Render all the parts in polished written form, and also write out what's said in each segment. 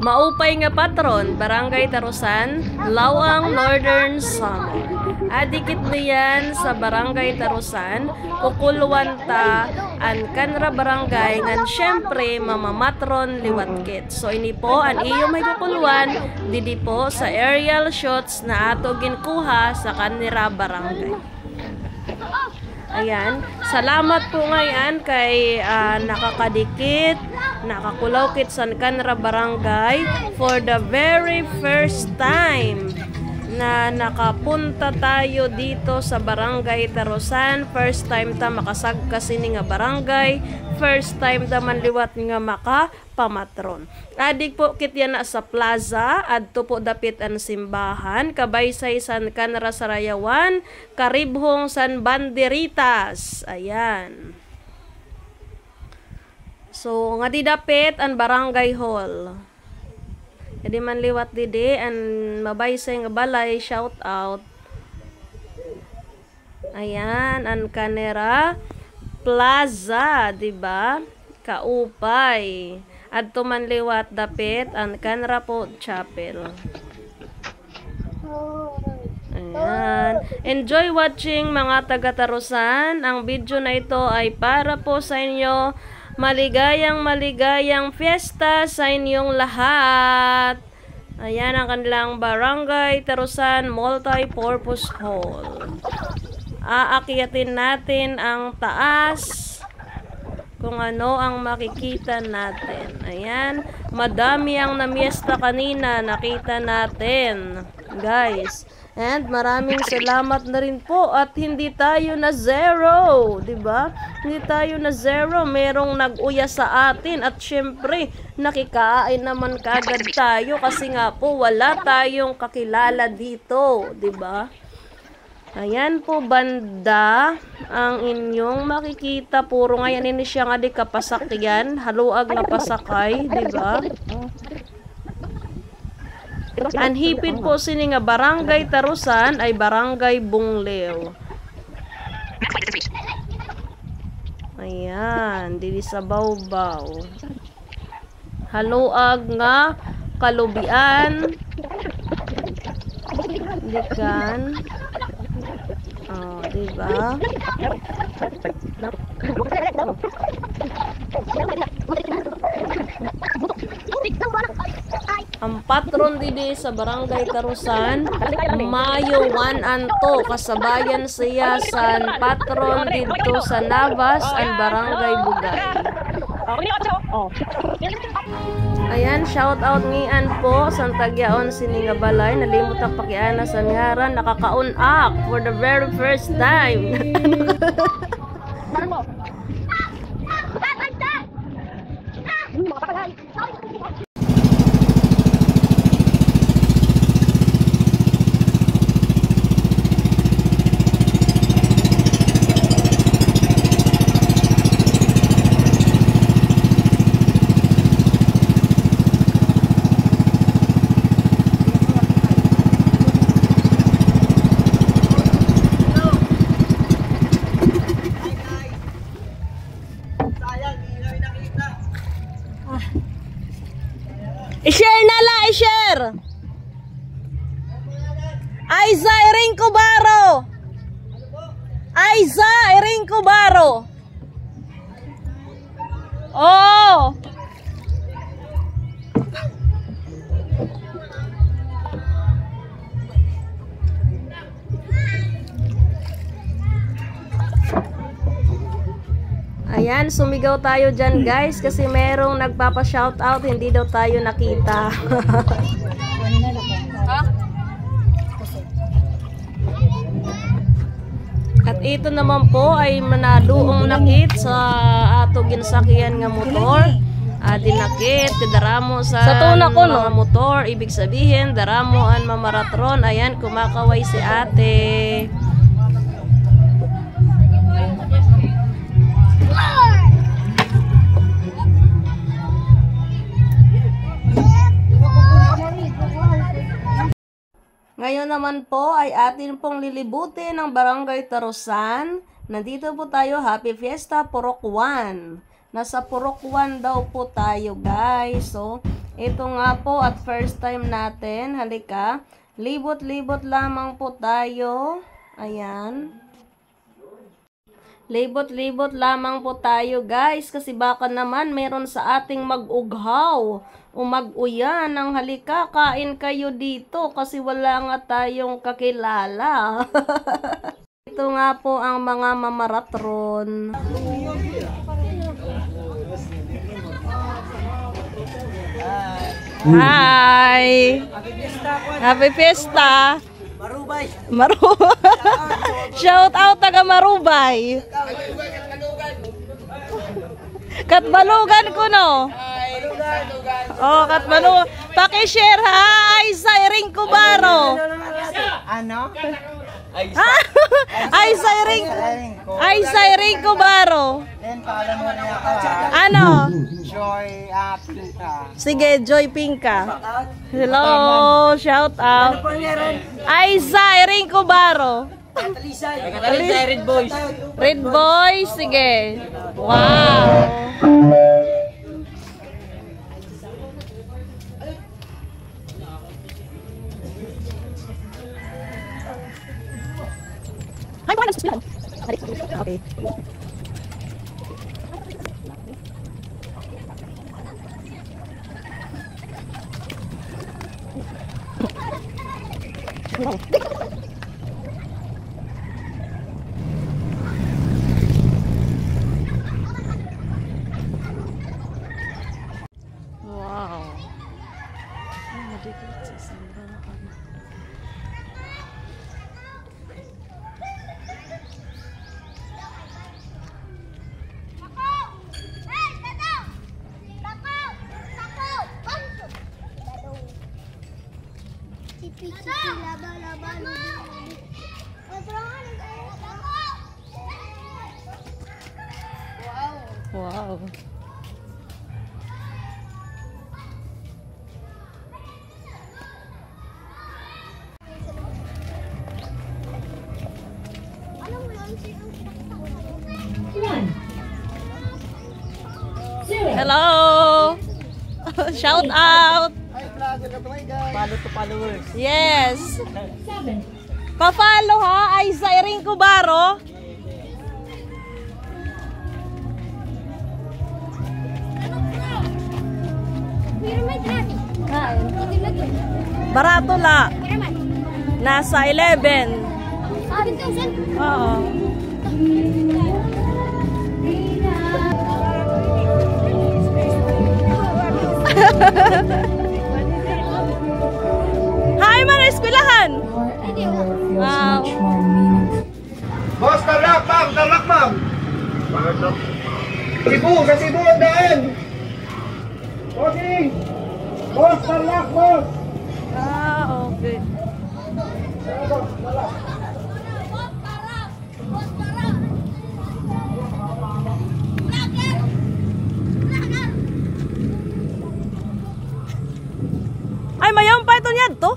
Maupay nga patron, Barangay Tarusan, Lawang, Northern Samar. Adikit niyan sa Barangay Tarusan, kukuluan ta an kanra barangay ngan syempre mamamatron liwatkit. So ini po an iyo may kukuluan didi po sa aerial shots na ato ginkuha sa kanira barangay. Ayan, salamat po ngayon kay nakakadikit, nakakulaw kit sa kanra barangay for the very first time na nakapunta tayo dito sa Barangay Tarusan. First time ta makasagka sini nga barangay, first time ta manliwat nga makapamatron. Adik po kit yan na sa plaza, adto po dapit ang simbahan, kabaysay san kanra Sarayawan, karibhong san Banderitas. Ayan. So nga di dapit ang barangay hall. Jadi man liwat didi an mabaysay nga balay, shout out. Ayan an kanera plaza, di ba? Kaupay. Adto man liwat dapit an kanra po chapel. Ayan. Enjoy watching mga taga Tarusan. Ang video na ito ay para po sa inyo. Maligayang fiesta sa inyong lahat. Ayan ang kanilang Barangay Tarusan Multi-Purpose Hall. Aakyatin natin ang taas kung ano ang makikita natin. Ayan, madami ang namiesta kanina, nakita natin, guys. And maraming salamat na rin po at hindi tayo na zero, 'di ba? Hindi tayo na zero, merong nag-uya sa atin at syempre nakikain naman kagad tayo kasi nga po wala tayong kakilala dito, 'di ba? Ayan po banda ang inyong makikita, puro ngayon ini siya nga di kapasakyan, haluag na pasakay, 'di ba? Ang hipid po sini nga Barangay Tarusan ay Barangay Bunglew. Ayan, dili sa bawbaw. Haluag nga kalubian. Dikan. Oh, diba? Ang patron didi sa Barangay Tarusan, Mayo 1 and 2, kasabayan siya sa patron dito sa Navas ang Barangay Bugay. Ayan, shout out ngian po sa tagyaon sini nga balay, nalimot ang pakiana sa miharan, nakakaunak for the very first time. I-share na la, i-share. Aiza Iring Cubaro. Aiza Iring Cubaro. Oh. Ayan, sumigaw tayo dyan guys kasi merong nagpapa-shoutout, hindi daw tayo nakita. At ito naman po ay manaduong nakit sa ato ginsakyan nga motor. Dinakit, daramo sa mga motor, ibig sabihin daramo ang mamaratron. Ayan, kumakaway si ate. Ngayon naman po ay atin pong lilibutin ang Barangay Tarusan. Nandito po tayo, Happy Fiesta Purok 1. Nasa Purok 1 daw po tayo, guys. So, ito nga po at first time natin. Halika. Libot-libot lamang po tayo. Ayan. Libot-libot lamang po tayo, guys. Kasi baka naman meron sa ating mag-ughaw o mag-uyan. Ang halika, kain kayo dito kasi wala nga tayong kakilala. Ito nga po ang mga mamaratron. Hi! Happy Fiesta! Marubay! Shout out taga Marubay! Katbalugan ko no? Oh, Katbalugan. Paki-share ha! Ay, Siring Cubaro! Ano? Ay, Siring Cubaro! Then, paalam mo na ako. Ano? Joy, Pinka. Sige, Joy Pinka. Hello, shout out. Ay, Siring Cubaro. Katalisay, Red Boys. Red Boys, sige. Wow. Ay, bukan nagsusulan. Okay. Wow. Ay, madikit sa simbahan. Wow. Hello. Shout out. Follow to followers. Yes. Pa-follow ha, ay Siring Cubaro. Barato la. Nasa 11. Oo. Hi, man, eskwelahan. Wow. Boss, talak, ma'am. Cebu, sa Cebu ang daan. Bossing! Boss, talak, boss! Okay. Ay, mayroon pa ito niyan to?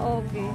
Okay.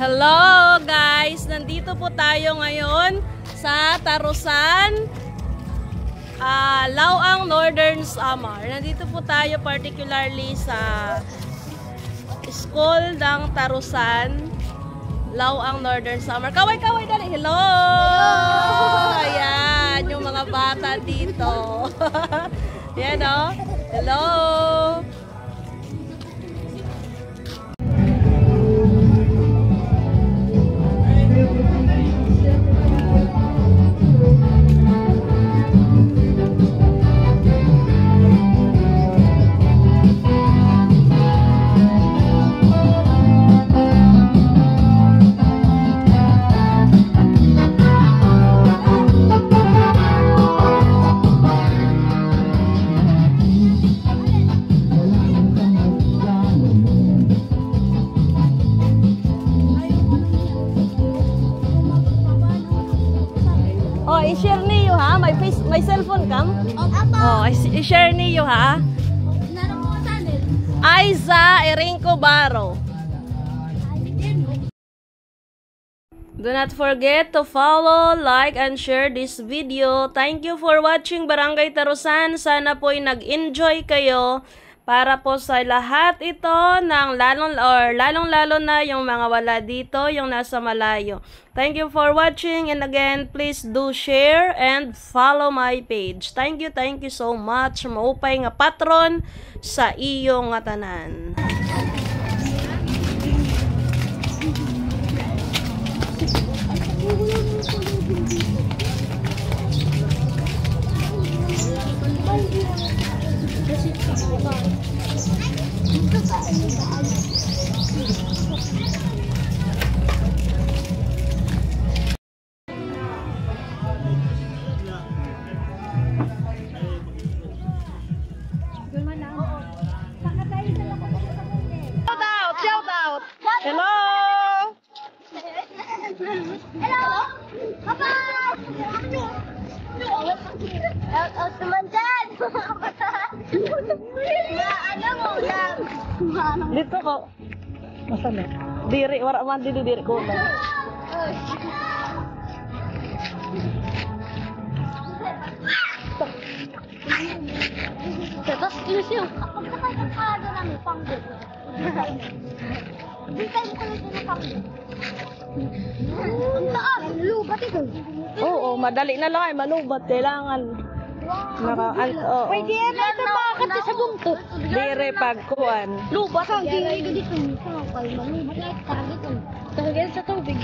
Hello guys! Nandito po tayo ngayon sa Tarusan, Lawang Northern Samar. Nandito po tayo particularly sa school ng Tarusan, Lawang Northern Samar. Kaway-kaway dali! Hello! Ayan, yung mga bata dito. Ayan o. Hello! Oh, i-share niyo ha. May cellphone cam. Oh, i-share niyo ha. Aiza Erinco Baro. Do not forget to follow, like, and share this video. Thank you for watching Barangay Tarusan. Sana po'y nag-enjoy kayo. Para po sa lahat ito ng lalong-lalo na yung mga wala dito, yung nasa malayo. Thank you for watching, and again, please do share and follow my page. Thank you so much. Maupay nga patron sa iyo nga tanan. Shout out. Hello. Hello! Papa! Out naman dyan! Ano mo lang? Dito ko. Masan na? Diri, wala man diri ko lang. Tapos yung pagkakakado namin, panggo. Hindi tayo talaga na panggo. Ang taas! Lubat ito. Oo, madali na lang ay malubat. Kailangan. Pwede yan na ito bakit sa buntot. Dire pagkuan. Lubat ang diri dito. Kaya malubat na ito. Talaga sa tubig.